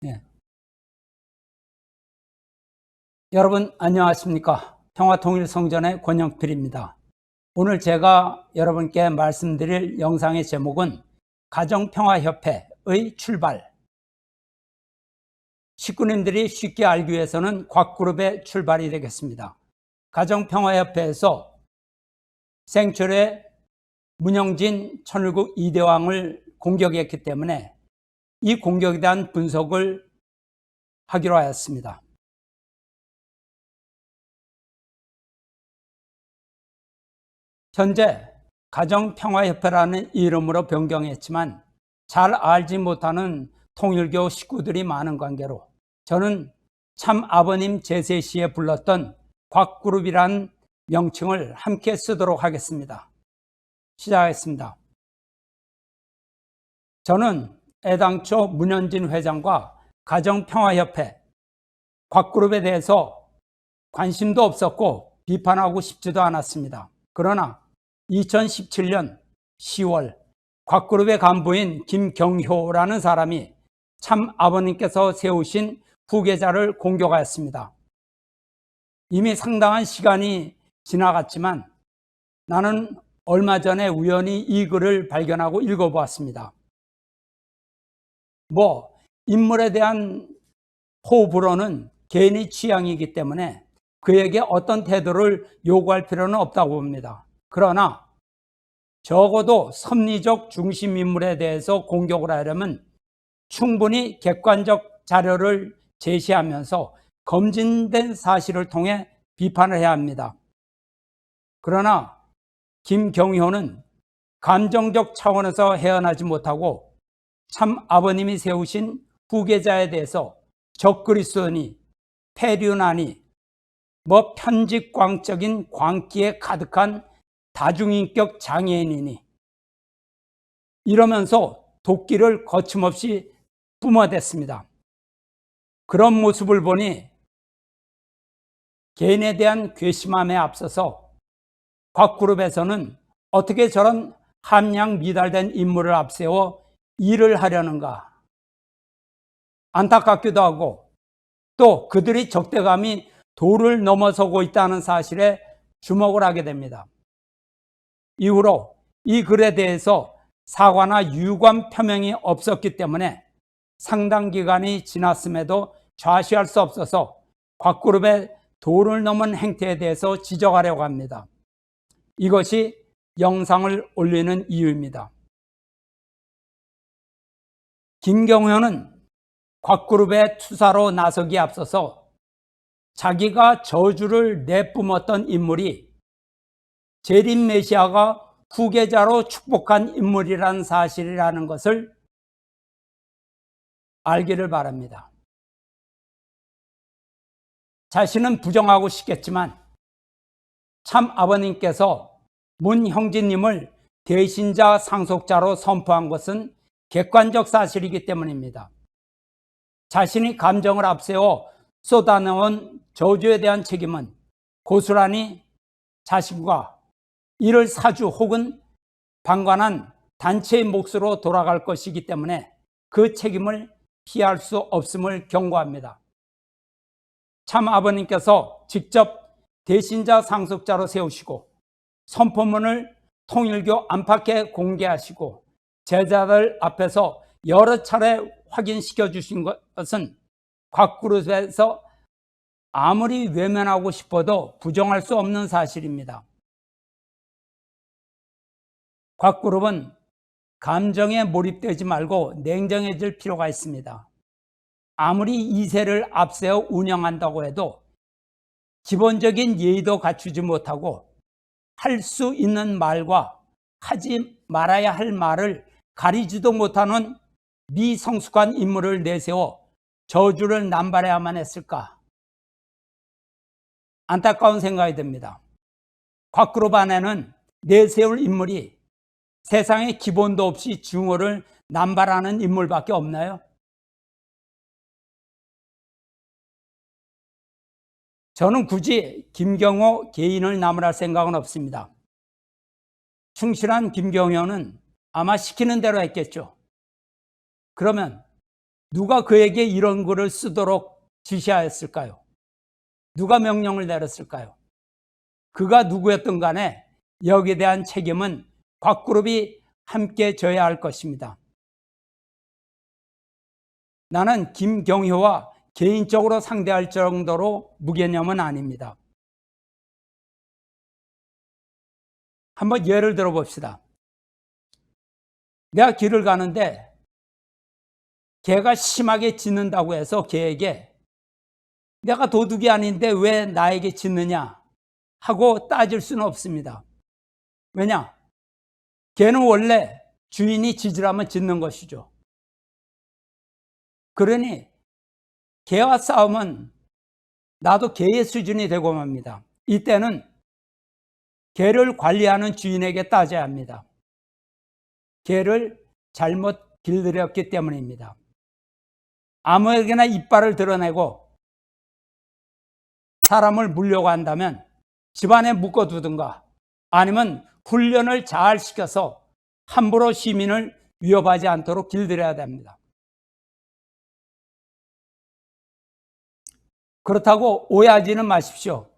예. 여러분 안녕하십니까? 평화통일성전의 권영필입니다. 오늘 제가 여러분께 말씀드릴 영상의 제목은 가정평화협회의 출발. 식구님들이 쉽게 알기 위해서는 곽그룹의 출발이 되겠습니다. 가정평화협회에서 생초에 문영진 천일국 2대왕을 공격했기 때문에 이 공격에 대한 분석을 하기로 하였습니다. 현재 가정평화협회라는 이름으로 변경했지만 잘 알지 못하는 통일교 식구들이 많은 관계로 저는 참 아버님 제세시에 불렀던 곽그룹이라는 명칭을 함께 쓰도록 하겠습니다. 시작하겠습니다. 저는 애당초 문현진 회장과 가정평화협회 곽그룹에 대해서 관심도 없었고 비판하고 싶지도 않았습니다. 그러나 2017년 10월 곽그룹의 간부인 김경효라는 사람이 참 아버님께서 세우신 후계자를 공격하였습니다. 이미 상당한 시간이 지나갔지만 나는 얼마 전에 우연히 이 글을 발견하고 읽어보았습니다. 인물에 대한 호불호는 개인의 취향이기 때문에 그에게 어떤 태도를 요구할 필요는 없다고 봅니다. 그러나 적어도 섭리적 중심 인물에 대해서 공격을 하려면 충분히 객관적 자료를 제시하면서 검증된 사실을 통해 비판을 해야 합니다. 그러나 김경효는 감정적 차원에서 헤어나지 못하고 참 아버님이 세우신 후계자에 대해서 적그리스도니 폐륜하니 편직광적인 광기에 가득한 다중인격 장애인이니 이러면서 도끼를 거침없이 뿜어댔습니다. 그런 모습을 보니 개인에 대한 괘씸함에 앞서서 곽그룹에서는 어떻게 저런 함량 미달된 인물을 앞세워 일을 하려는가 안타깝기도 하고 또 그들의 적대감이 도를 넘어서고 있다는 사실에 주목을 하게 됩니다. 이후로 이 글에 대해서 사과나 유감 표명이 없었기 때문에 상당 기간이 지났음에도 좌시할 수 없어서 곽그룹의 도를 넘은 행태에 대해서 지적하려고 합니다. 이것이 영상을 올리는 이유입니다. 김경효는 곽그룹의 투사로 나서기에 앞서서 자기가 저주를 내뿜었던 인물이 재림 메시아가 후계자로 축복한 인물이라는 사실이라는 것을 알기를 바랍니다. 자신은 부정하고 싶겠지만 참 아버님께서 문 형제님을 대신자 상속자로 선포한 것은 객관적 사실이기 때문입니다. 자신이 감정을 앞세워 쏟아내온 저주에 대한 책임은 고스란히 자신과 이를 사주 혹은 방관한 단체의 몫으로 돌아갈 것이기 때문에 그 책임을 피할 수 없음을 경고합니다. 참 아버님께서 직접 대신자 상속자로 세우시고 선포문을 통일교 안팎에 공개하시고 제자들 앞에서 여러 차례 확인시켜 주신 것은 곽그룹에서 아무리 외면하고 싶어도 부정할 수 없는 사실입니다. 곽그룹은 감정에 몰입되지 말고 냉정해질 필요가 있습니다. 아무리 이세를 앞세워 운영한다고 해도 기본적인 예의도 갖추지 못하고 할 수 있는 말과 하지 말아야 할 말을 가리지도 못하는 미성숙한 인물을 내세워 저주를 남발해야만 했을까? 안타까운 생각이 듭니다. 곽그룹 안에는 내세울 인물이 세상에 기본도 없이 증오를 남발하는 인물밖에 없나요? 저는 굳이 김경호 개인을 나무랄 생각은 없습니다. 충실한 김경호는 아마 시키는 대로 했겠죠. 그러면 누가 그에게 이런 글을 쓰도록 지시하였을까요? 누가 명령을 내렸을까요? 그가 누구였든 간에 여기에 대한 책임은 곽 그룹이 함께 져야 할 것입니다. 나는 김경효와 개인적으로 상대할 정도로 무개념은 아닙니다. 한번 예를 들어 봅시다. 내가 길을 가는데 개가 심하게 짖는다고 해서 개에게 내가 도둑이 아닌데 왜 나에게 짖느냐 하고 따질 수는 없습니다. 왜냐? 개는 원래 주인이 짖으라면 짖는 것이죠. 그러니 개와 싸우면 나도 개의 수준이 되고 맙니다. 이때는 개를 관리하는 주인에게 따져야 합니다. 개를 잘못 길들였기 때문입니다. 아무에게나 이빨을 드러내고 사람을 물려고 한다면 집안에 묶어두든가 아니면 훈련을 잘 시켜서 함부로 시민을 위협하지 않도록 길들여야 됩니다. 그렇다고 오해하지는 마십시오.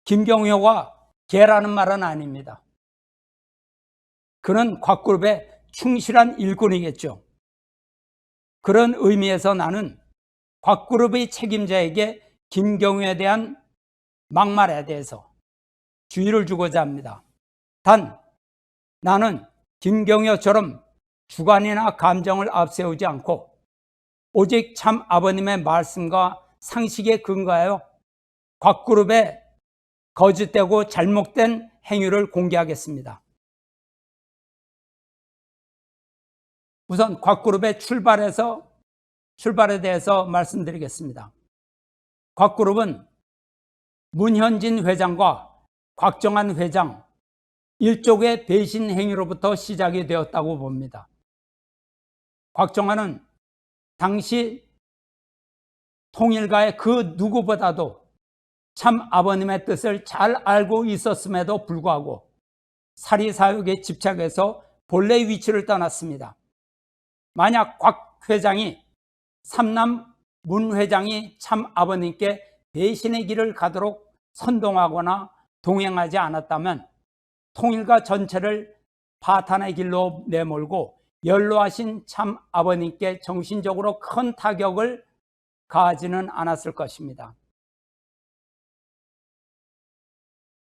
김경효가 개라는 말은 아닙니다. 그는 곽그룹의 충실한 일꾼이겠죠. 그런 의미에서 나는 곽그룹의 책임자에게 김경효에 대한 막말에 대해서 주의를 주고자 합니다. 단 나는 김경효처럼 주관이나 감정을 앞세우지 않고 오직 참 아버님의 말씀과 상식에 근거하여 곽그룹의 거짓되고 잘못된 행위를 공개하겠습니다. 우선 곽그룹의 출발에 대해서 말씀드리겠습니다. 곽그룹은 문현진 회장과 곽정한 회장 일족의 배신 행위로부터 시작이 되었다고 봅니다. 곽정한은 당시 통일가의 그 누구보다도 참 아버님의 뜻을 잘 알고 있었음에도 불구하고 사리사욕에 집착해서 본래 위치를 떠났습니다. 만약 곽 회장이 삼남 문 회장이 참 아버님께 배신의 길을 가도록 선동하거나 동행하지 않았다면 통일가 전체를 파탄의 길로 내몰고 연로하신 참 아버님께 정신적으로 큰 타격을 가하지는 않았을 것입니다.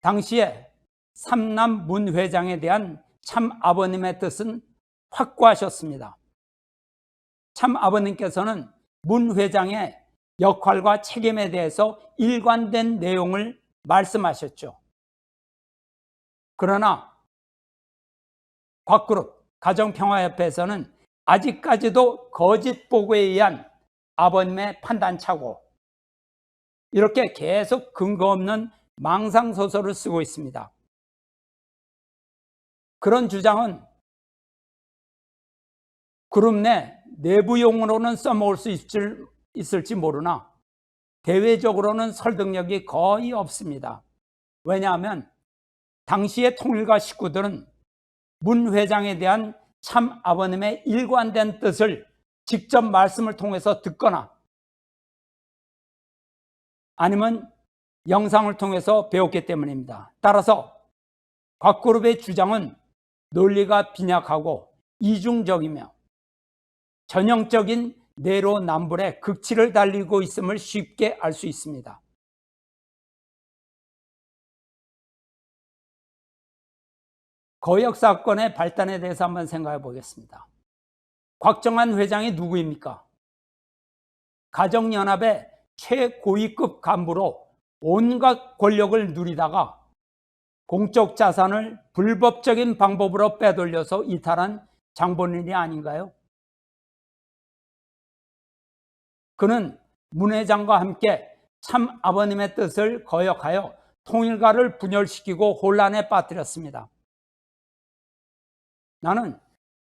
당시에 삼남 문 회장에 대한 참 아버님의 뜻은 확고하셨습니다. 참 아버님께서는 문 회장의 역할과 책임에 대해서 일관된 내용을 말씀하셨죠. 그러나 곽그룹 가정평화협회에서는 아직까지도 거짓 보고에 의한 아버님의 판단착오, 이렇게 계속 근거 없는 망상소설을 쓰고 있습니다. 그런 주장은 그룹 내 내부용으로는 써먹을 수 있을지 모르나 대외적으로는 설득력이 거의 없습니다. 왜냐하면 당시의 통일가 식구들은 문 회장에 대한 참 아버님의 일관된 뜻을 직접 말씀을 통해서 듣거나 아니면 영상을 통해서 배웠기 때문입니다. 따라서 곽그룹의 주장은 논리가 빈약하고 이중적이며 전형적인 내로남불의 극치를 달리고 있음을 쉽게 알 수 있습니다. 거역 사건의 발단에 대해서 한번 생각해 보겠습니다. 곽정한 회장이 누구입니까? 가정연합의 최고위급 간부로 온갖 권력을 누리다가 공적 자산을 불법적인 방법으로 빼돌려서 이탈한 장본인이 아닌가요? 그는 문 회장과 함께 참 아버님의 뜻을 거역하여 통일가를 분열시키고 혼란에 빠뜨렸습니다. 나는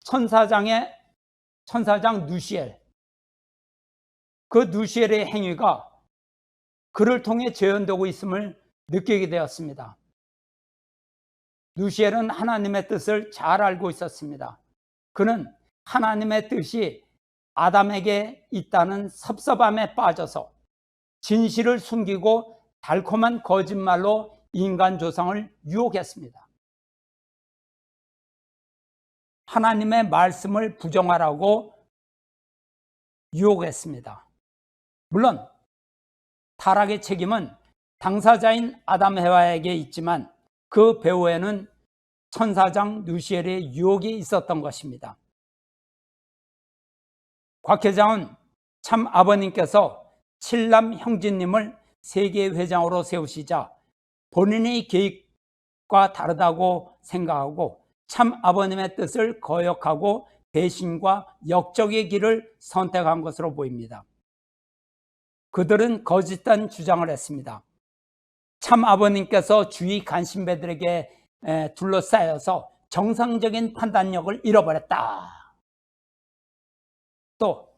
천사장 누시엘, 그 누시엘의 행위가 그를 통해 재현되고 있음을 느끼게 되었습니다. 누시엘은 하나님의 뜻을 잘 알고 있었습니다. 그는 하나님의 뜻이 아담에게 있다는 섭섭함에 빠져서 진실을 숨기고 달콤한 거짓말로 인간 조상을 유혹했습니다. 하나님의 말씀을 부정하라고 유혹했습니다. 물론 타락의 책임은 당사자인 아담 해와에게 있지만 그 배후에는 천사장 루시엘의 유혹이 있었던 것입니다. 곽 회장은 참 아버님께서 칠남 형제님을 세계회장으로 세우시자 본인의 계획과 다르다고 생각하고 참 아버님의 뜻을 거역하고 배신과 역적의 길을 선택한 것으로 보입니다. 그들은 거짓된 주장을 했습니다. 참 아버님께서 주위 간신배들에게 둘러싸여서 정상적인 판단력을 잃어버렸다. 또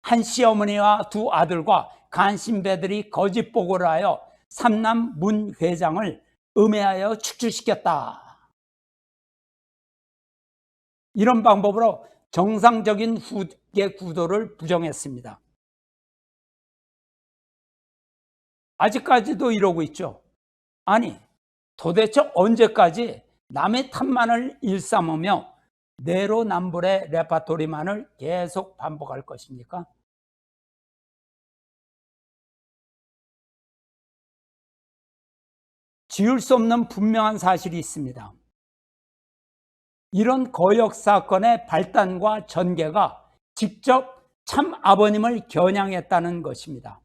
한 시어머니와 두 아들과 간신배들이 거짓 보고를 하여 삼남 문 회장을 음해하여 축출시켰다. 이런 방법으로 정상적인 후계 구도를 부정했습니다. 아직까지도 이러고 있죠. 아니, 도대체 언제까지 남의 탓만을 일삼으며 내로남불의 레파토리만을 계속 반복할 것입니까? 지울 수 없는 분명한 사실이 있습니다. 이런 거역 사건의 발단과 전개가 직접 참 아버님을 겨냥했다는 것입니다.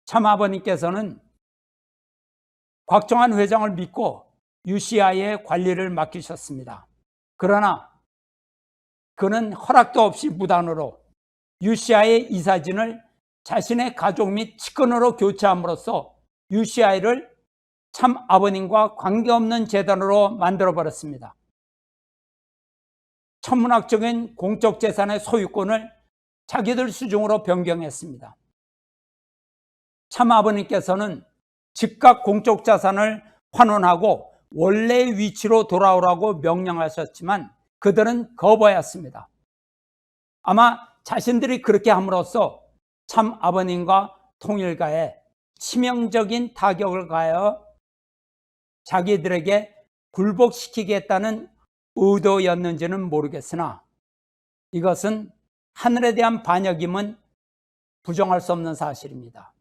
참 아버님께서는 곽정환 회장을 믿고 UCI의 관리를 맡기셨습니다. 그러나 그는 허락도 없이 무단으로 UCI의 이사진을 자신의 가족 및 측근으로 교체함으로써 UCI를 참 아버님과 관계없는 재단으로 만들어버렸습니다. 천문학적인 공적 재산의 소유권을 자기들 수중으로 변경했습니다. 참 아버님께서는 즉각 공적 자산을 환원하고 원래의 위치로 돌아오라고 명령하셨지만 그들은 거부하였습니다. 아마 자신들이 그렇게 함으로써 참 아버님과 통일가에 치명적인 타격을 가하여 자기들에게 굴복시키겠다는 의도였는지는 모르겠으나 이것은 하늘에 대한 반역임은 부정할 수 없는 사실입니다.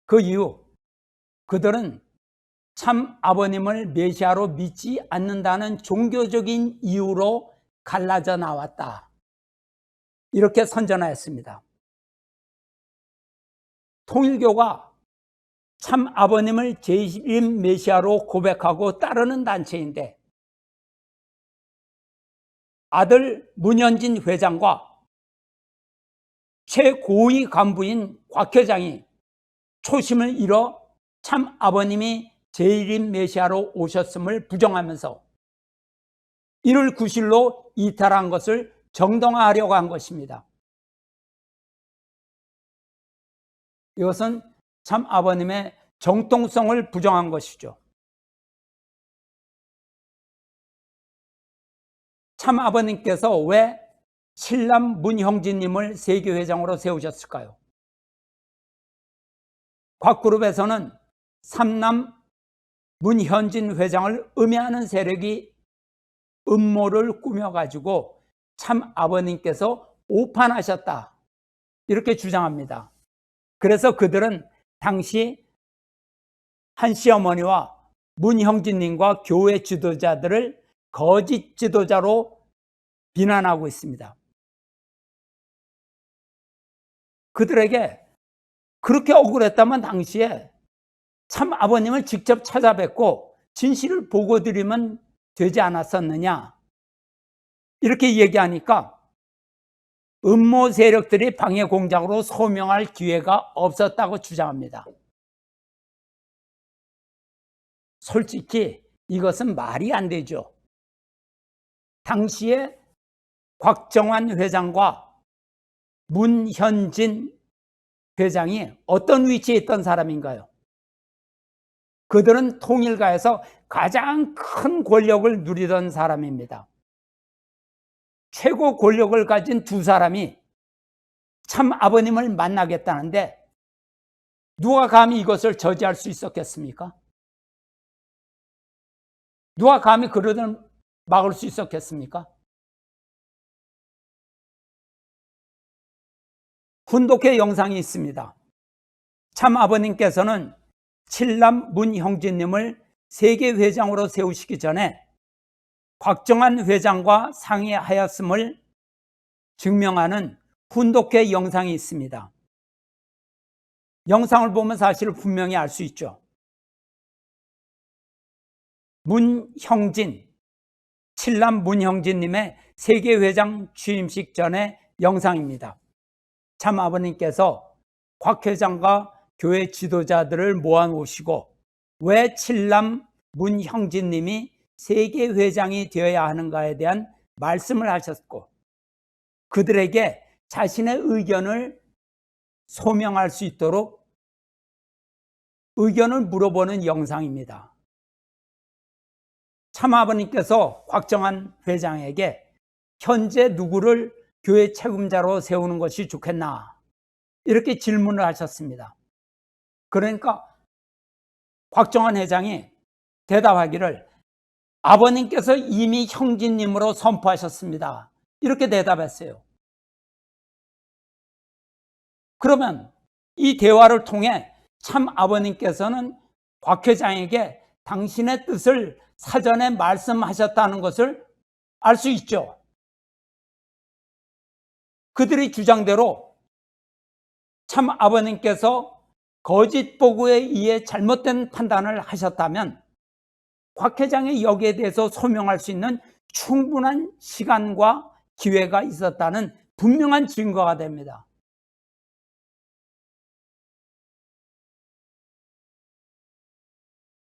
그 이후 그들은 참 아버님을 메시아로 믿지 않는다는 종교적인 이유로 갈라져 나왔다. 이렇게 선전하였습니다. 통일교가 참 아버님을 제1인 메시아로 고백하고 따르는 단체인데 아들 문현진 회장과 최고위 간부인 곽 회장이 초심을 잃어 참 아버님이 제1인 메시아로 오셨음을 부정하면서 이를 구실로 이탈한 것을 정당화하려고 한 것입니다. 이것은 참 아버님의 정통성을 부정한 것이죠. 참 아버님께서 왜 칠남 문형진님을 세계회장으로 세우셨을까요? 곽그룹에서는 삼남 문현진 회장을 음해하는 세력이 음모를 꾸며가지고 참 아버님께서 오판하셨다. 이렇게 주장합니다. 그래서 그들은 당시 한 시어머니와 문형진님과 교회 지도자들을 거짓 지도자로 비난하고 있습니다. 그들에게 그렇게 억울했다면 당시에 참 아버님을 직접 찾아뵙고 진실을 보고드리면 되지 않았었느냐 이렇게 얘기하니까 음모 세력들이 방해 공작으로 소명할 기회가 없었다고 주장합니다. 솔직히 이것은 말이 안 되죠. 당시에 곽정환 회장과 문현진 회장이 어떤 위치에 있던 사람인가요? 그들은 통일가에서 가장 큰 권력을 누리던 사람입니다. 최고 권력을 가진 두 사람이 참 아버님을 만나겠다는데 누가 감히 이것을 저지할 수 있었겠습니까? 누가 감히 그들을 막을 수 있었겠습니까? 훈독회 영상이 있습니다. 참 아버님께서는 칠남 문형진님을 세계회장으로 세우시기 전에 곽정환 회장과 상의하였음을 증명하는 훈독회 영상이 있습니다. 영상을 보면 사실을 분명히 알 수 있죠. 문형진, 칠남 문형진님의 세계회장 취임식 전의 영상입니다. 참 아버님께서 곽 회장과 교회 지도자들을 모아놓으시고 왜 칠남 문형진님이 세계회장이 되어야 하는가에 대한 말씀을 하셨고 그들에게 자신의 의견을 소명할 수 있도록 의견을 물어보는 영상입니다. 참 아버님께서 곽정환 회장에게 현재 누구를 교회 책임자로 세우는 것이 좋겠나 이렇게 질문을 하셨습니다. 그러니까 곽정환 회장이 대답하기를 아버님께서 이미 형진님으로 선포하셨습니다. 이렇게 대답했어요. 그러면 이 대화를 통해 참 아버님께서는 곽 회장에게 당신의 뜻을 사전에 말씀하셨다는 것을 알 수 있죠. 그들의 주장대로 참 아버님께서 거짓 보고에 의해 잘못된 판단을 하셨다면 곽 회장이 여기에 대해서 소명할 수 있는 충분한 시간과 기회가 있었다는 분명한 증거가 됩니다.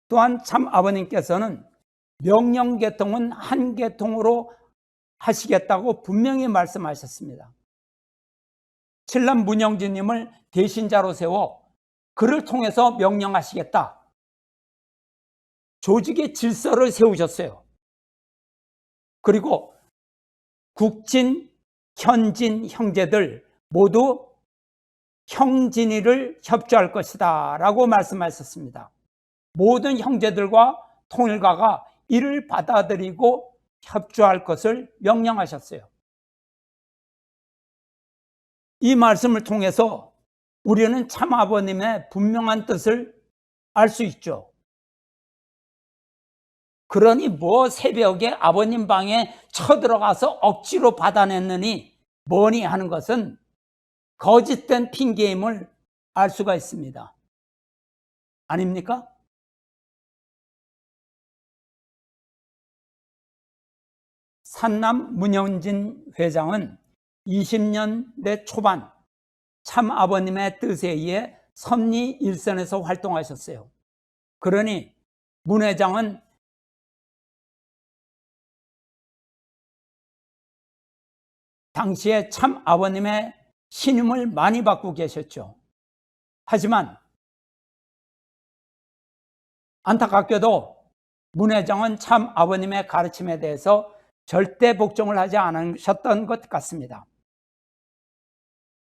또한 참 아버님께서는 명령 개통은 한 개통으로 하시겠다고 분명히 말씀하셨습니다. 칠남 문형진님을 대신자로 세워 그를 통해서 명령하시겠다. 조직의 질서를 세우셨어요. 그리고 국진, 현진 형제들 모두 형진이를 협조할 것이다 라고 말씀하셨습니다. 모든 형제들과 통일가가 이를 받아들이고 협조할 것을 명령하셨어요. 이 말씀을 통해서 우리는 참 아버님의 분명한 뜻을 알 수 있죠. 그러니 뭐 새벽에 아버님 방에 쳐들어가서 억지로 받아냈느니 뭐니 하는 것은 거짓된 핑계임을 알 수가 있습니다. 아닙니까? 산남 문형진 회장은 20년대 초반 참 아버님의 뜻에 의해 섭리 일선에서 활동하셨어요. 그러니 문 회장은 당시에 참 아버님의 신임을 많이 받고 계셨죠. 하지만 안타깝게도 문 회장은 참 아버님의 가르침에 대해서 절대 복종을 하지 않으셨던 것 같습니다.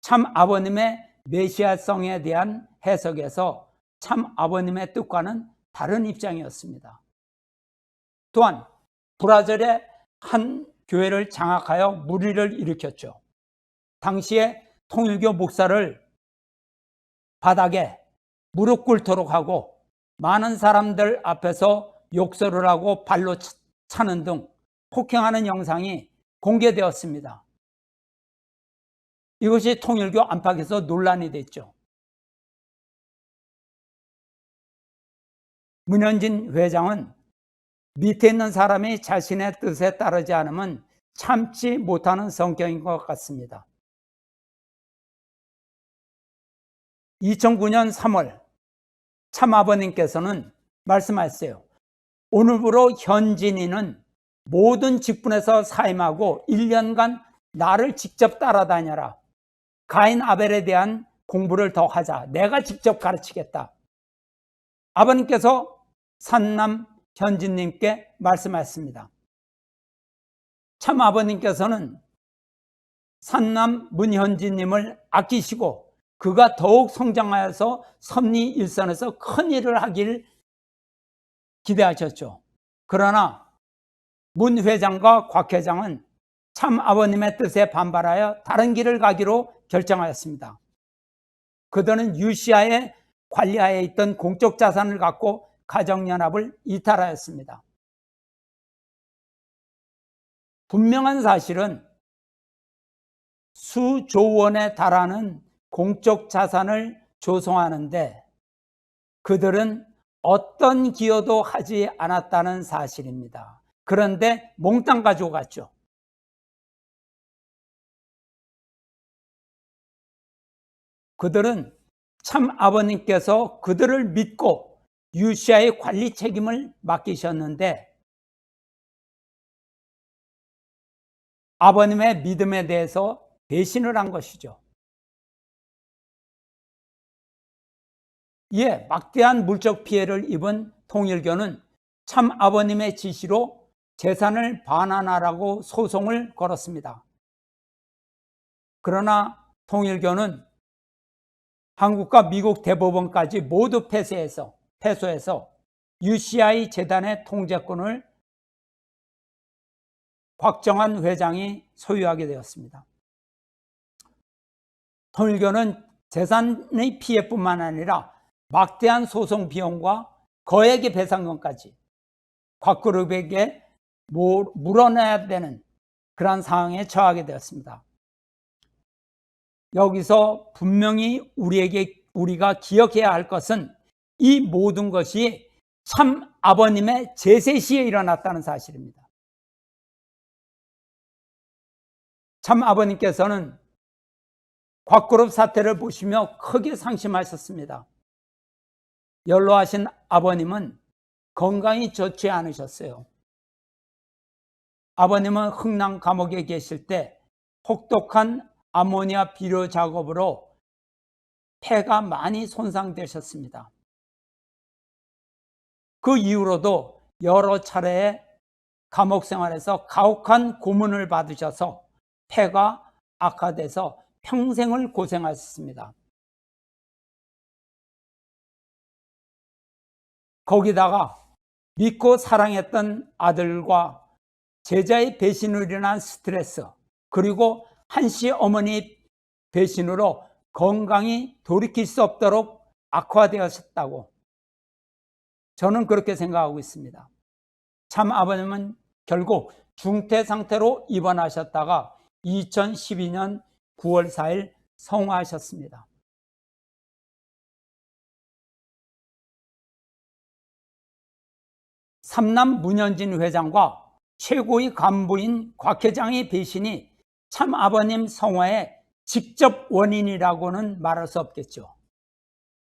참 아버님의 메시아성에 대한 해석에서 참 아버님의 뜻과는 다른 입장이었습니다. 또한 브라질의 한 교회를 장악하여 무리를 일으켰죠. 당시에 통일교 목사를 바닥에 무릎 꿇도록 하고 많은 사람들 앞에서 욕설을 하고 발로 차는 등 폭행하는 영상이 공개되었습니다. 이것이 통일교 안팎에서 논란이 됐죠. 문현진 회장은 밑에 있는 사람이 자신의 뜻에 따르지 않으면 참지 못하는 성격인 것 같습니다. 2009년 3월 참 아버님께서는 말씀하셨어요. 오늘부로 현진이는 모든 직분에서 사임하고 1년간 나를 직접 따라다녀라. 가인 아벨에 대한 공부를 더 하자. 내가 직접 가르치겠다. 아버님께서 산남 현진님께 말씀하셨습니다. 참 아버님께서는 산남 문현진님을 아끼시고 그가 더욱 성장하여서 섭리 일선에서 큰 일을 하길 기대하셨죠. 그러나 문 회장과 곽 회장은 참 아버님의 뜻에 반발하여 다른 길을 가기로 결정하였습니다. 그들은 유시아의 관리하에 있던 공적 자산을 갖고 가정연합을 이탈하였습니다. 분명한 사실은 수조 원에 달하는 공적 자산을 조성하는데 그들은 어떤 기여도 하지 않았다는 사실입니다. 그런데 몽땅 가지고 갔죠. 그들은 참 아버님께서 그들을 믿고 유시아의 관리 책임을 맡기셨는데 아버님의 믿음에 대해서 배신을 한 것이죠. 이에 막대한 물적 피해를 입은 통일교는 참 아버님의 지시로 재산을 반환하라고 소송을 걸었습니다. 그러나 통일교는 한국과 미국 대법원까지 모두 패소해서 UCI 재단의 통제권을 곽정환 회장이 소유하게 되었습니다. 통일교는 재산의 피해뿐만 아니라 막대한 소송 비용과 거액의 배상금까지 곽그룹에게 물어내야 되는 그러한 상황에 처하게 되었습니다. 여기서 분명히 우리가 기억해야 할 것은 이 모든 것이 참 아버님의 제세 시에 일어났다는 사실입니다. 참 아버님께서는 곽그룹 사태를 보시며 크게 상심하셨습니다. 연로하신 아버님은 건강이 좋지 않으셨어요. 아버님은 흥남 감옥에 계실 때 혹독한 아모니아 비료 작업으로 폐가 많이 손상되셨습니다. 그 이후로도 여러 차례 감옥 생활에서 가혹한 고문을 받으셔서 폐가 악화돼서 평생을 고생하셨습니다. 거기다가 믿고 사랑했던 아들과 제자의 배신으로 인한 스트레스, 그리고 한씨 어머니 배신으로 건강이 돌이킬 수 없도록 악화되었다고 저는 그렇게 생각하고 있습니다. 참 아버님은 결국 중태 상태로 입원하셨다가 2012년 9월 4일 성화하셨습니다. 삼남 문현진 회장과 최고의 간부인 곽 회장의 배신이 참 아버님 성화의 직접 원인이라고는 말할 수 없겠죠.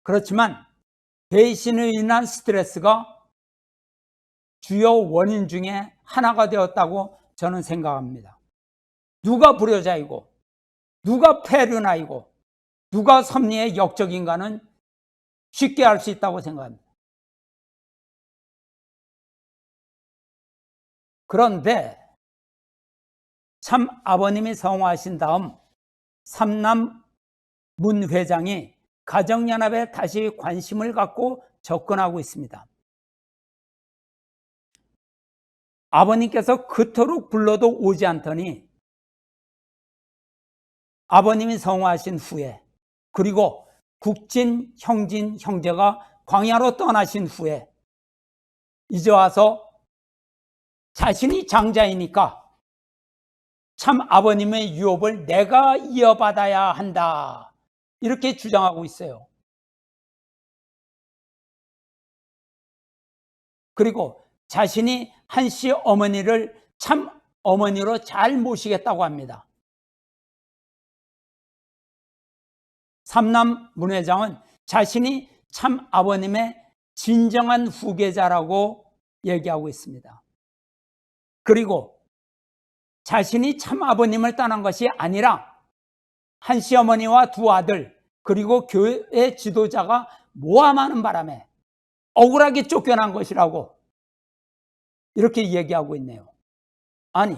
그렇지만 배신을 인한 스트레스가 주요 원인 중에 하나가 되었다고 저는 생각합니다. 누가 불효자이고 누가 폐륜아이고 누가 섭리의 역적인가는 쉽게 알 수 있다고 생각합니다. 그런데 참 아버님이 성화하신 다음 삼남 문 회장이 가정연합에 다시 관심을 갖고 접근하고 있습니다. 아버님께서 그토록 불러도 오지 않더니 아버님이 성화하신 후에, 그리고 국진, 형진, 형제가 광야로 떠나신 후에 이제 와서 자신이 장자이니까 참 아버님의 유업을 내가 이어받아야 한다, 이렇게 주장하고 있어요. 그리고 자신이 한씨 어머니를 참 어머니로 잘 모시겠다고 합니다. 삼남 문 회장은 자신이 참 아버님의 진정한 후계자라고 얘기하고 있습니다. 그리고 자신이 참 아버님을 떠난 것이 아니라 한씨 어머니와 두 아들, 그리고 교회 지도자가 모함하는 바람에 억울하게 쫓겨난 것이라고 이렇게 얘기하고 있네요. 아니,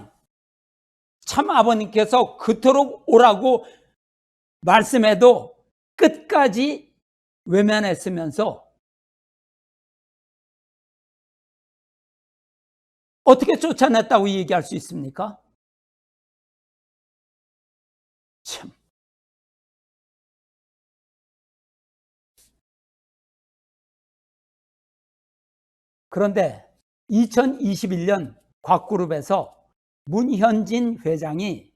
참 아버님께서 그토록 오라고 말씀해도 끝까지 외면했으면서 어떻게 쫓아냈다고 얘기할 수 있습니까? 참. 그런데 2021년 곽그룹에서 문현진 회장이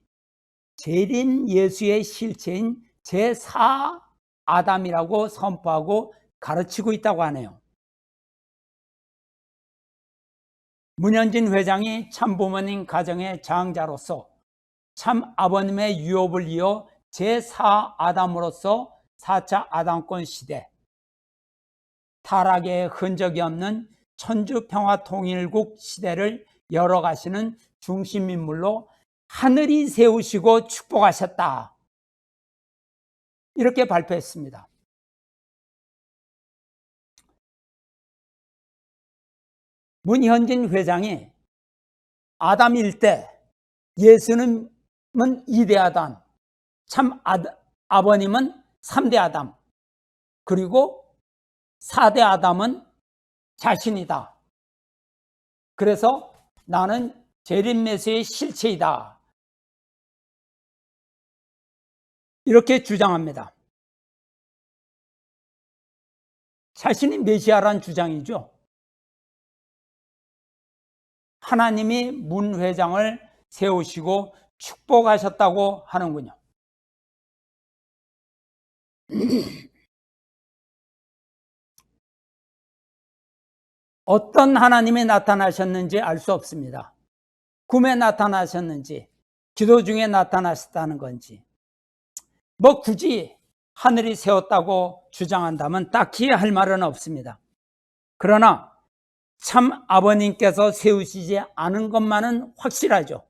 재림 예수의 실체인 제4 아담이라고 선포하고 가르치고 있다고 하네요. 문현진 회장이 참부모님 가정의 장자로서 참 아버님의 유업을 이어 제4 아담으로서 4차 아담권 시대, 타락의 흔적이 없는 천주평화통일국 시대를 열어가시는 중심인물로 하늘이 세우시고 축복하셨다. 이렇게 발표했습니다. 문현진 회장이 아담일 때 예수님은 2대 아담, 참 아버님은 3대 아담, 그리고 4대 아담은 자신이다. 그래서 나는 재림 메시아의 실체이다. 이렇게 주장합니다. 자신이 메시아란 주장이죠. 하나님이 문 회장을 세우시고 축복하셨다고 하는군요. 어떤 하나님이 나타나셨는지 알 수 없습니다. 꿈에 나타나셨는지, 기도 중에 나타나셨다는 건지, 뭐 굳이 하늘이 세웠다고 주장한다면 딱히 할 말은 없습니다. 그러나 참 아버님께서 세우시지 않은 것만은 확실하죠.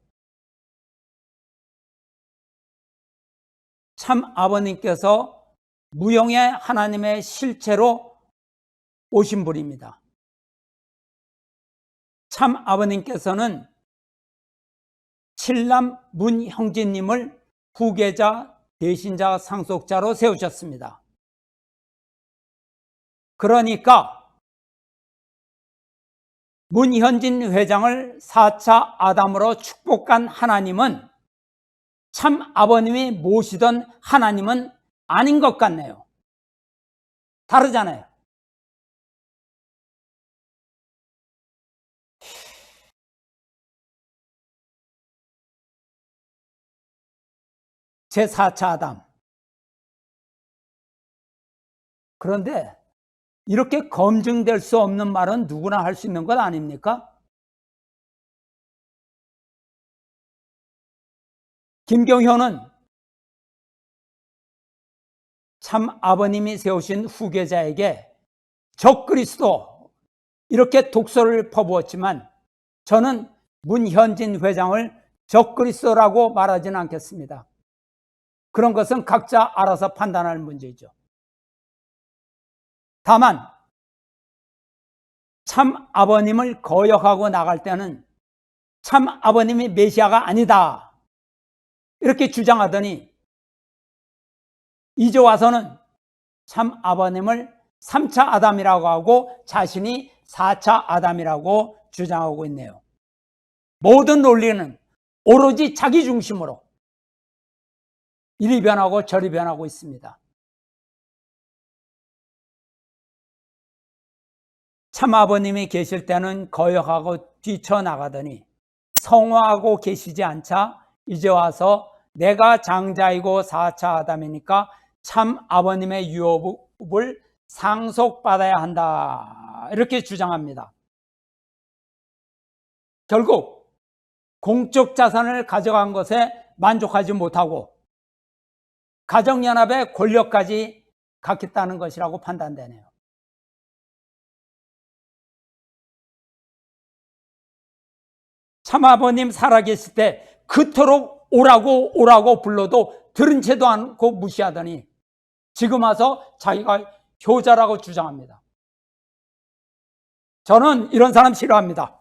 참 아버님께서 무형의 하나님의 실체로 오신 분입니다. 참 아버님께서는 칠남 문형진님을 후계자, 대신자, 상속자로 세우셨습니다. 그러니까 문현진 회장을 4차 아담으로 축복한 하나님은 참 아버님이 모시던 하나님은 아닌 것 같네요. 다르잖아요. 제4차 아담. 그런데 이렇게 검증될 수 없는 말은 누구나 할 수 있는 것 아닙니까? 김경효는 참 아버님이 세우신 후계자에게 적그리스도 이렇게 독설을 퍼부었지만 저는 문현진 회장을 적그리스도라고 말하지는 않겠습니다. 그런 것은 각자 알아서 판단할 문제이죠. 다만 참 아버님을 거역하고 나갈 때는 참 아버님이 메시아가 아니다 이렇게 주장하더니 이제 와서는 참 아버님을 3차 아담이라고 하고 자신이 4차 아담이라고 주장하고 있네요. 모든 논리는 오로지 자기 중심으로 이리 변하고 저리 변하고 있습니다. 참 아버님이 계실 때는 거역하고 뛰쳐나가더니 성화하고 계시지 않자 이제 와서 내가 장자이고 4차 아담이니까 참 아버님의 유업을 상속받아야 한다 이렇게 주장합니다. 결국 공적 자산을 가져간 것에 만족하지 못하고 가정연합의 권력까지 갖겠다는 것이라고 판단되네요. 참아버님 살아계실 때 그토록 오라고 불러도 들은 채도 않고 무시하더니 지금 와서 자기가 효자라고 주장합니다. 저는 이런 사람 싫어합니다.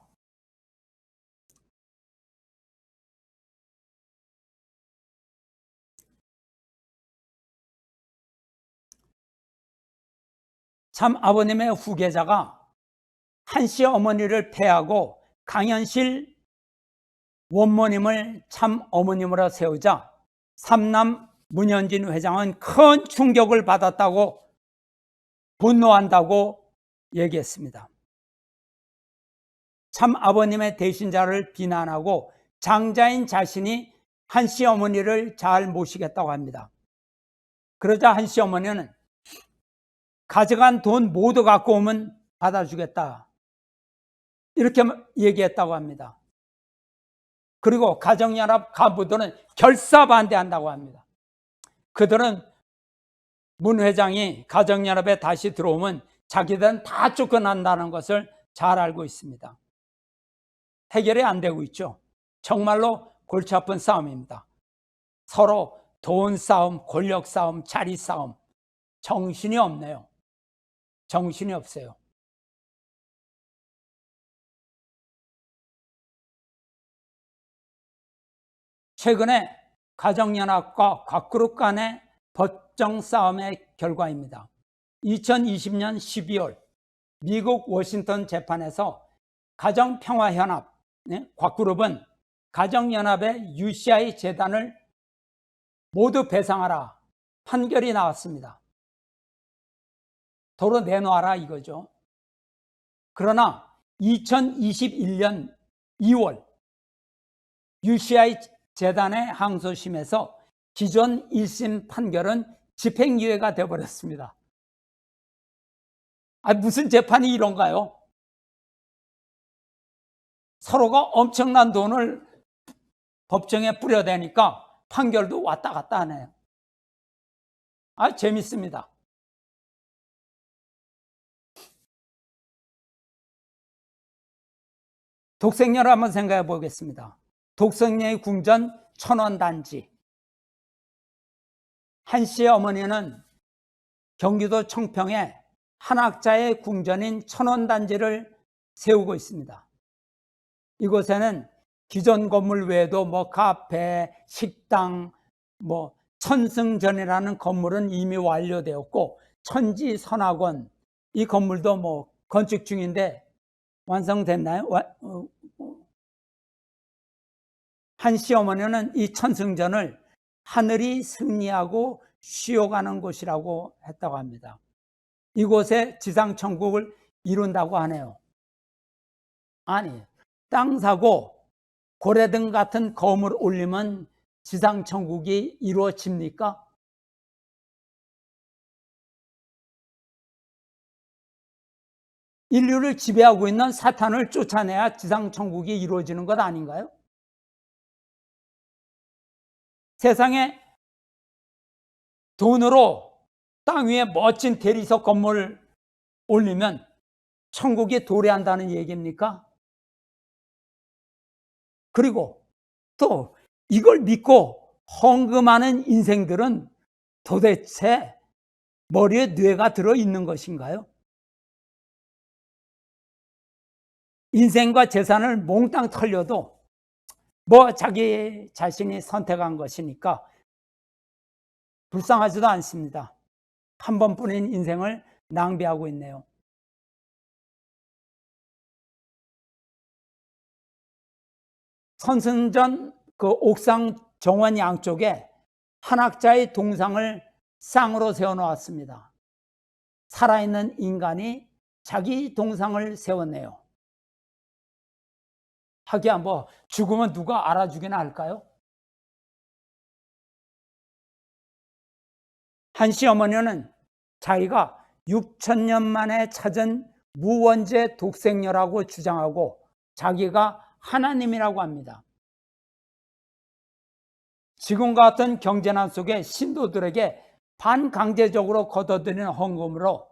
참 아버님의 후계자가 한씨 어머니를 패하고 강현실 원모님을 참 어머님으로 세우자 삼남 문현진 회장은 큰 충격을 받았다고 분노한다고 얘기했습니다. 참 아버님의 대신자를 비난하고 장자인 자신이 한씨 어머니를 잘 모시겠다고 합니다. 그러자 한씨 어머니는 가져간 돈 모두 갖고 오면 받아주겠다, 이렇게 얘기했다고 합니다. 그리고 가정연합 간부들은 결사반대한다고 합니다. 그들은 문 회장이 가정연합에 다시 들어오면 자기들은 다 쫓겨난다는 것을 잘 알고 있습니다. 해결이 안 되고 있죠. 정말로 골치 아픈 싸움입니다. 서로 돈 싸움, 권력 싸움, 자리 싸움. 정신이 없네요. 정신이 없어요. 최근에 가정연합과 곽그룹 간의 법정 싸움의 결과입니다. 2020년 12월 미국 워싱턴 재판에서 가정평화연합, 곽그룹은 가정연합의 UCI 재단을 모두 배상하라 판결이 나왔습니다. 도로 내놓아라 이거죠. 그러나 2021년 2월 UCI 재단의 항소심에서 기존 1심 판결은 집행유예가 되어버렸습니다. 무슨 재판이 이런가요? 서로가 엄청난 돈을 법정에 뿌려대니까 판결도 왔다 갔다 하네요. 재밌습니다. 독생녀를 한번 생각해 보겠습니다. 독생녀의 궁전 천원단지. 한씨의 어머니는 경기도 청평에 한학자의 궁전인 천원단지를 세우고 있습니다. 이곳에는 기존 건물 외에도 카페, 식당, 천승전이라는 건물은 이미 완료되었고 천지선학원, 이 건물도 건축 중인데 완성됐나요? 한씨 어머니는 이 천승전을 하늘이 승리하고 쉬어가는 곳이라고 했다고 합니다. 이곳에 지상천국을 이룬다고 하네요. 땅 사고 고래등 같은 검을 올리면 지상천국이 이루어집니까? 인류를 지배하고 있는 사탄을 쫓아내야 지상천국이 이루어지는 것 아닌가요? 세상에 돈으로 땅 위에 멋진 대리석 건물을 올리면 천국이 도래한다는 얘기입니까? 그리고 또 이걸 믿고 헌금하는 인생들은 도대체 머리에 뇌가 들어있는 것인가요? 인생과 재산을 몽땅 털려도 자기 자신이 선택한 것이니까 불쌍하지도 않습니다. 한 번뿐인 인생을 낭비하고 있네요. 선승전 옥상 정원 양쪽에 한학자의 동상을 쌍으로 세워놓았습니다. 살아있는 인간이 자기 동상을 세웠네요. 하기야 죽으면 누가 알아주기나 할까요? 한씨 어머니는 자기가 6,000년 만에 찾은 무원죄 독생녀라고 주장하고 자기가 하나님이라고 합니다. 지금과 같은 경제난 속에 신도들에게 반강제적으로 걷어들이는 헌금으로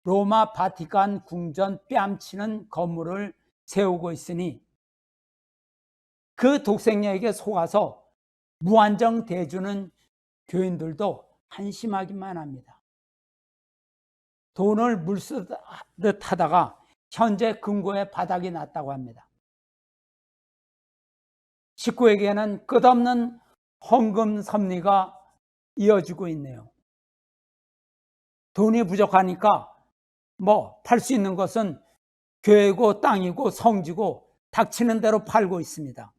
로마 바티칸 궁전 뺨치는 건물을 세우고 있으니 그 독생녀에게 속아서 무한정 대주는 교인들도 한심하기만 합니다. 돈을 물쓰듯 하다가 현재 금고에 바닥이 났다고 합니다. 식구에게는 끝없는 헌금 섭리가 이어지고 있네요. 돈이 부족하니까 팔 수 있는 것은 교회고 땅이고 성지고 닥치는 대로 팔고 있습니다.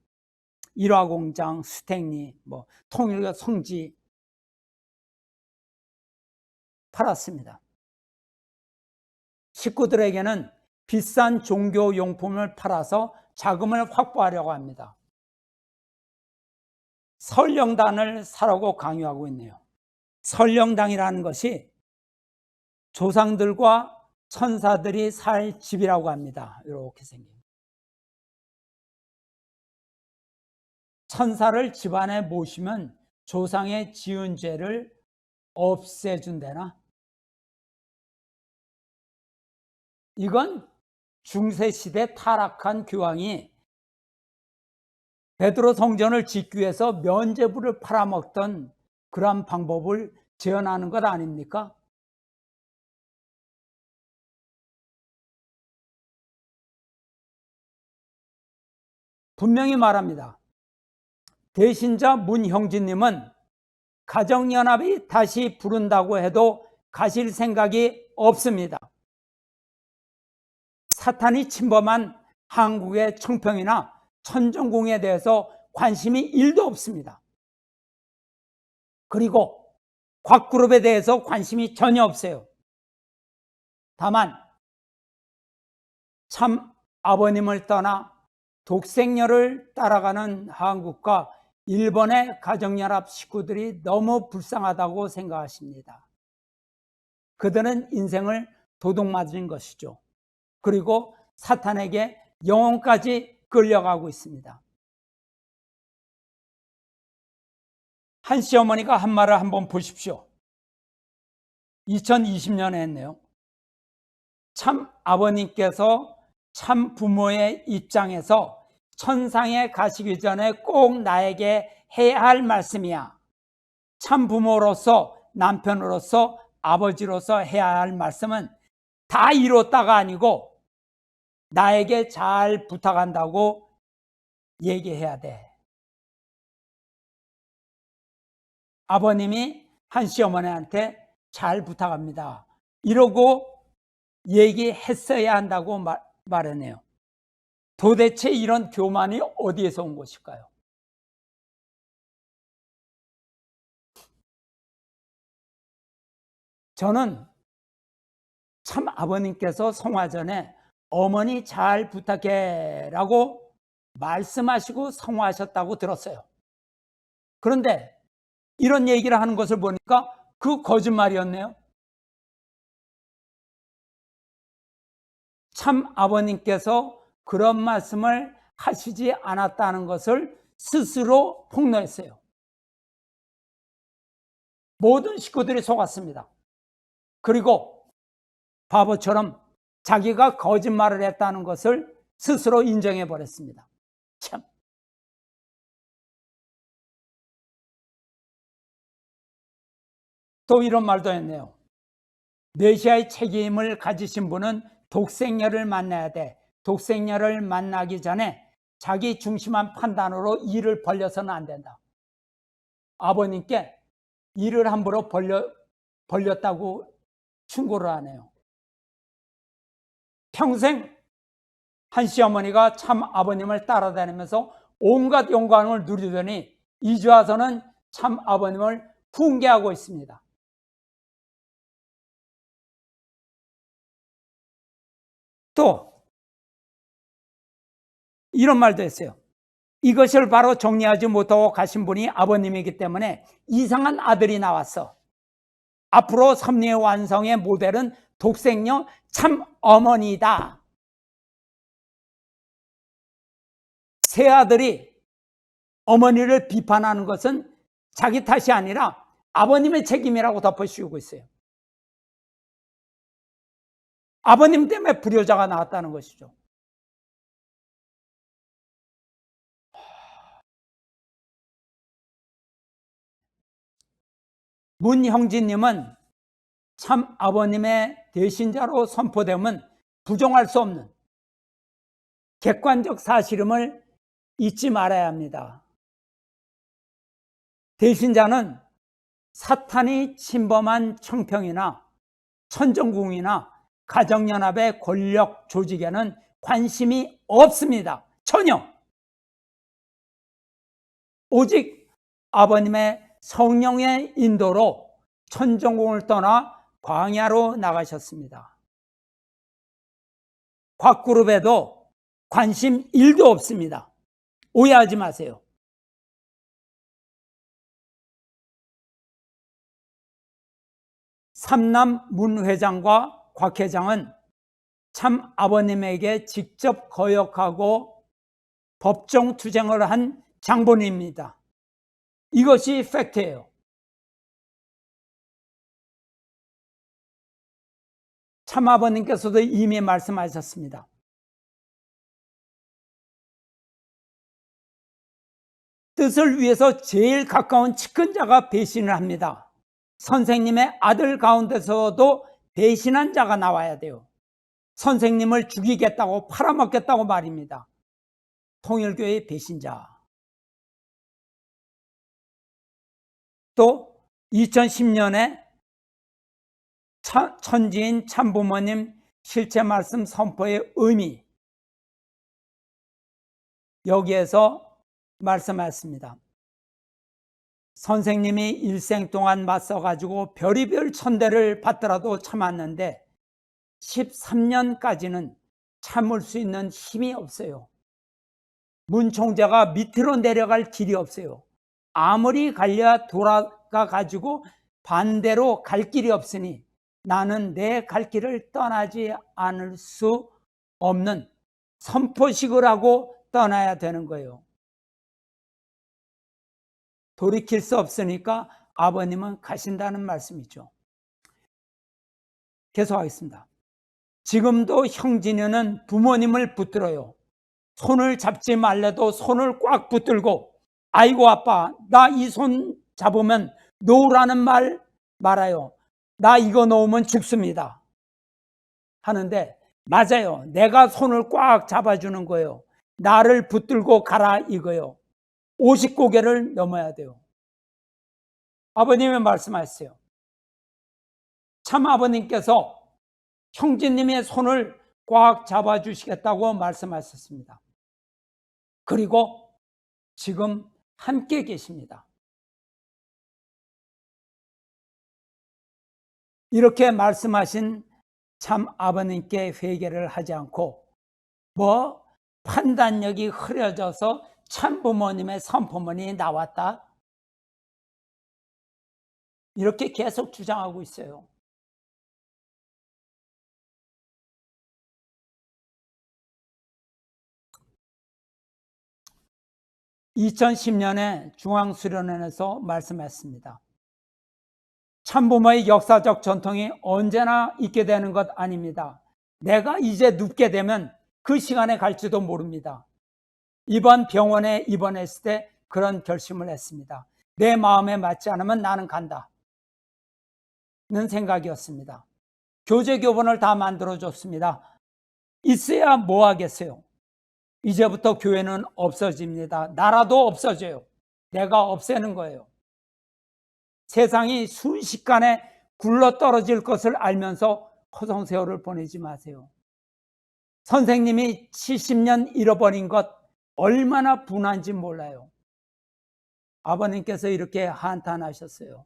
일화공장, 수택리, 통일교 성지 팔았습니다. 식구들에게는 비싼 종교용품을 팔아서 자금을 확보하려고 합니다. 설령단을 사라고 강요하고 있네요. 설령당이라는 것이 조상들과 천사들이 살 집이라고 합니다. 이렇게 생긴. 천사를 집안에 모시면 조상의 지은 죄를 없애준대나? 이건 중세시대 타락한 교황이 베드로 성전을 짓기 위해서 면죄부를 팔아먹던 그런 방법을 재현하는 것 아닙니까? 분명히 말합니다. 대신자 문형진님은 가정연합이 다시 부른다고 해도 가실 생각이 없습니다. 사탄이 침범한 한국의 청평이나 천정궁에 대해서 관심이 1도 없습니다. 그리고 곽그룹에 대해서 관심이 전혀 없어요. 다만 참 아버님을 떠나 독생녀를 따라가는 한국과 일본의 가정연합 식구들이 너무 불쌍하다고 생각하십니다. 그들은 인생을 도둑맞은 것이죠. 그리고 사탄에게 영혼까지 끌려가고 있습니다. 한 시어머니가 한 말을 한번 보십시오. 2020년에 했네요. 참 아버님께서 참 부모의 입장에서 천상에 가시기 전에 꼭 나에게 해야 할 말씀이야. 참 부모로서, 남편으로서, 아버지로서 해야 할 말씀은 다 이뤘다가 아니고 나에게 잘 부탁한다고 얘기해야 돼. 아버님이 한 시어머니한테 잘 부탁합니다. 이러고 얘기했어야 한다고 말하네요. 도대체 이런 교만이 어디에서 온 것일까요? 저는 참 아버님께서 성화전에 어머니 잘 부탁해 라고 말씀하시고 성화하셨다고 들었어요. 그런데 이런 얘기를 하는 것을 보니까 그 거짓말이었네요. 참 아버님께서 그런 말씀을 하시지 않았다는 것을 스스로 폭로했어요. 모든 식구들이 속았습니다. 그리고 바보처럼 자기가 거짓말을 했다는 것을 스스로 인정해 버렸습니다. 참. 또 이런 말도 했네요. 메시아의 책임을 가지신 분은 독생녀를 만나야 돼. 독생녀를 만나기 전에 자기 중심한 판단으로 일을 벌려서는 안 된다. 아버님께 일을 함부로 벌렸다고 충고를 하네요. 평생 한 시어머니가 참 아버님을 따라다니면서 온갖 영광을 누리더니 이제 와서는 참 아버님을 훈계하고 있습니다. 또 이런 말도 했어요. 이것을 바로 정리하지 못하고 가신 분이 아버님이기 때문에 이상한 아들이 나왔어. 앞으로 섭리의 완성의 모델은 독생녀 참 어머니다. 새 아들이 어머니를 비판하는 것은 자기 탓이 아니라 아버님의 책임이라고 덮어씌우고 있어요. 아버님 때문에 불효자가 나왔다는 것이죠. 문형진님은 참 아버님의 대신자로 선포되면 부정할 수 없는 객관적 사실임을 잊지 말아야 합니다. 대신자는 사탄이 침범한 청평이나 천정궁이나 가정연합의 권력 조직에는 관심이 없습니다. 전혀. 오직 아버님의 성령의 인도로 천정궁을 떠나 광야로 나가셨습니다. 곽그룹에도 관심 1도 없습니다. 오해하지 마세요. 삼남 문 회장과 곽 회장은 참 아버님에게 직접 거역하고 법정 투쟁을 한 장본인입니다. 이것이 팩트예요. 참 아버님께서도 이미 말씀하셨습니다. 뜻을 위해서 제일 가까운 측근자가 배신을 합니다. 선생님의 아들 가운데서도 배신한 자가 나와야 돼요. 선생님을 죽이겠다고 팔아먹겠다고 말입니다. 통일교회의 배신자. 또 2010년에 천지인 참부모님 실제 말씀 선포의 의미, 여기에서 말씀하셨습니다. 선생님이 일생 동안 맞서가지고 별의별 천대를 받더라도 참았는데 13년까지는 참을 수 있는 힘이 없어요. 문 총재가 밑으로 내려갈 길이 없어요. 아무리 갈려 돌아가 가지고 반대로 갈 길이 없으니 나는 내 갈 길을 떠나지 않을 수 없는 선포식을 하고 떠나야 되는 거예요. 돌이킬 수 없으니까 아버님은 가신다는 말씀이죠. 계속하겠습니다. 지금도 형진이는 부모님을 붙들어요. 손을 잡지 말래도 손을 꽉 붙들고 아이고 아빠 나 이 손 잡으면 놓으라는 말 말아요. 나 이거 놓으면 죽습니다. 하는데 맞아요. 내가 손을 꽉 잡아주는 거예요. 나를 붙들고 가라 이거요. 50고개를 넘어야 돼요. 아버님이 말씀하셨어요. 참 아버님께서 형제님의 손을 꽉 잡아주시겠다고 말씀하셨습니다. 그리고 지금 함께 계십니다. 이렇게 말씀하신 참 아버님께 회개를 하지 않고 판단력이 흐려져서 참 부모님의 선포문이 나왔다. 이렇게 계속 주장하고 있어요. (2010년에) 중앙수련회에서 말씀했습니다. 참부모의 역사적 전통이 언제나 있게 되는 것 아닙니다. 내가 이제 눕게 되면 그 시간에 갈지도 모릅니다. 이번 병원에 입원했을 때 그런 결심을 했습니다. 내 마음에 맞지 않으면 나는 간다 는 생각이었습니다. 교재교본을 다 만들어줬습니다. 있어야 뭐 하겠어요? 이제부터 교회는 없어집니다. 나라도 없어져요. 내가 없애는 거예요. 세상이 순식간에 굴러떨어질 것을 알면서 허송세월을 보내지 마세요. 선생님이 70년 잃어버린 것 얼마나 분한지 몰라요. 아버님께서 이렇게 한탄하셨어요.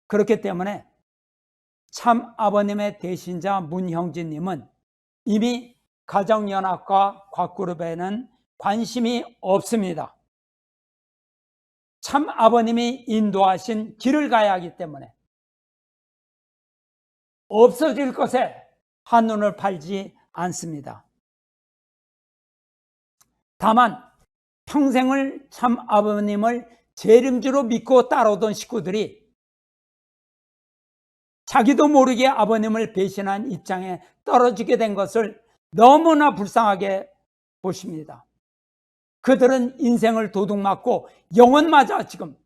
그렇기 때문에 참 아버님의 대신자 문형진님은 이미 가정연합과 곽그룹에는 관심이 없습니다. 참 아버님이 인도하신 길을 가야 하기 때문에 없어질 것에 한눈을 팔지 않습니다. 다만 평생을 참 아버님을 재림주로 믿고 따라오던 식구들이 자기도 모르게 아버님을 배신한 입장에 떨어지게 된 것을 너무나 불쌍하게 보십니다. 그들은 인생을 도둑맞고 영혼마저 지금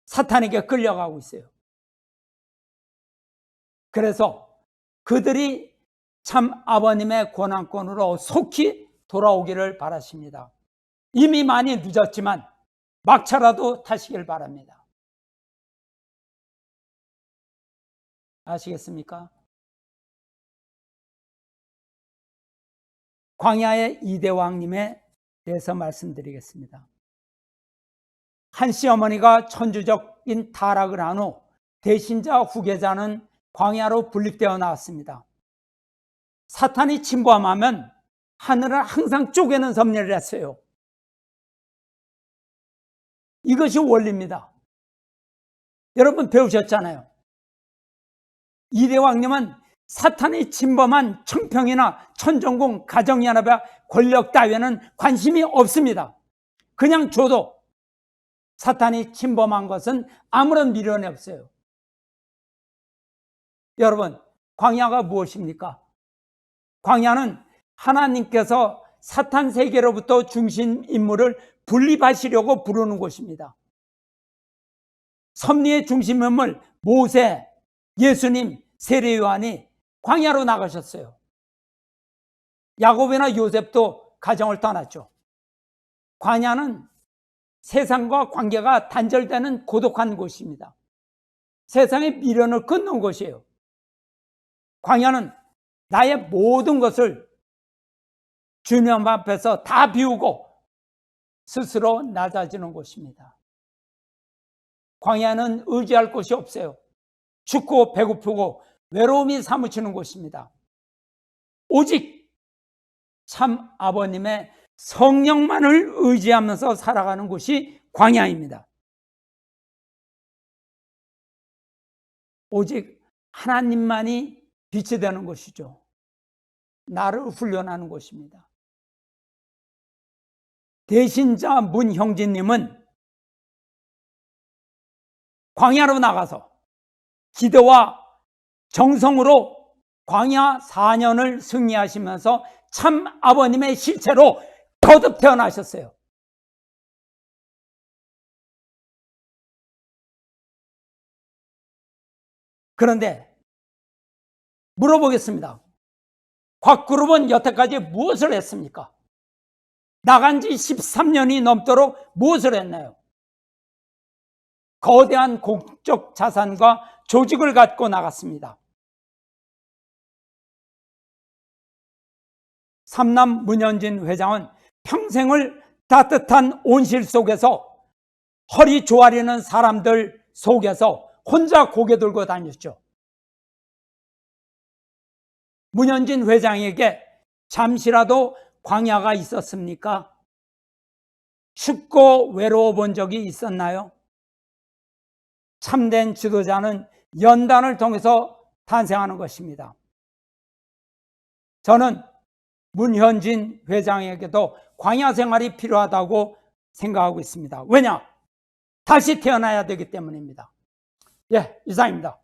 사탄에게 끌려가고 있어요. 그래서 그들이 참 아버님의 권한권으로 속히 돌아오기를 바라십니다. 이미 많이 늦었지만 막차라도 타시길 바랍니다. 아시겠습니까? 광야의 이대왕님에 대해서 말씀드리겠습니다. 한 시어머니가 천주적인 타락을 한 후 대신자 후계자는 광야로 분립되어 나왔습니다. 사탄이 침범하면 하늘을 항상 쪼개는 섭리를 했어요. 이것이 원리입니다. 여러분 배우셨잖아요. 이대왕님은 사탄이 침범한 청평이나 천정궁, 가정연합의 권력 따위에는 관심이 없습니다. 그냥 줘도 사탄이 침범한 것은 아무런 미련이 없어요. 여러분, 광야가 무엇입니까? 광야는 하나님께서 사탄 세계로부터 중심 인물을 분립하시려고 부르는 곳입니다. 섭리의 중심 인물 모세, 예수님, 세례 요한이 광야로 나가셨어요. 야곱이나 요셉도 가정을 떠났죠. 광야는 세상과 관계가 단절되는 고독한 곳입니다. 세상의 미련을 끊는 곳이에요. 광야는 나의 모든 것을 주님 앞에서 다 비우고 스스로 낮아지는 곳입니다. 광야는 의지할 곳이 없어요. 춥고 배고프고 외로움이 사무치는 곳입니다. 오직 참 아버님의 성령만을 의지하면서 살아가는 곳이 광야입니다. 오직 하나님만이 빛이 되는 곳이죠. 나를 훈련하는 곳입니다. 대신자 문형진님은 광야로 나가서 기도와 정성으로 광야 4년을 승리하시면서 참 아버님의 실체로 거듭 태어나셨어요. 그런데 물어보겠습니다. 곽그룹은 여태까지 무엇을 했습니까? 나간 지 13년이 넘도록 무엇을 했나요? 거대한 공적 자산과 조직을 갖고 나갔습니다. 삼남 문현진 회장은 평생을 따뜻한 온실 속에서 허리 조아리는 사람들 속에서 혼자 고개 들고 다녔죠. 문현진 회장에게 잠시라도 광야가 있었습니까? 춥고 외로워 본 적이 있었나요? 참된 지도자는 연단을 통해서 탄생하는 것입니다. 저는 문현진 회장에게도 광야 생활이 필요하다고 생각하고 있습니다. 왜냐? 다시 태어나야 되기 때문입니다. 예, 이상입니다.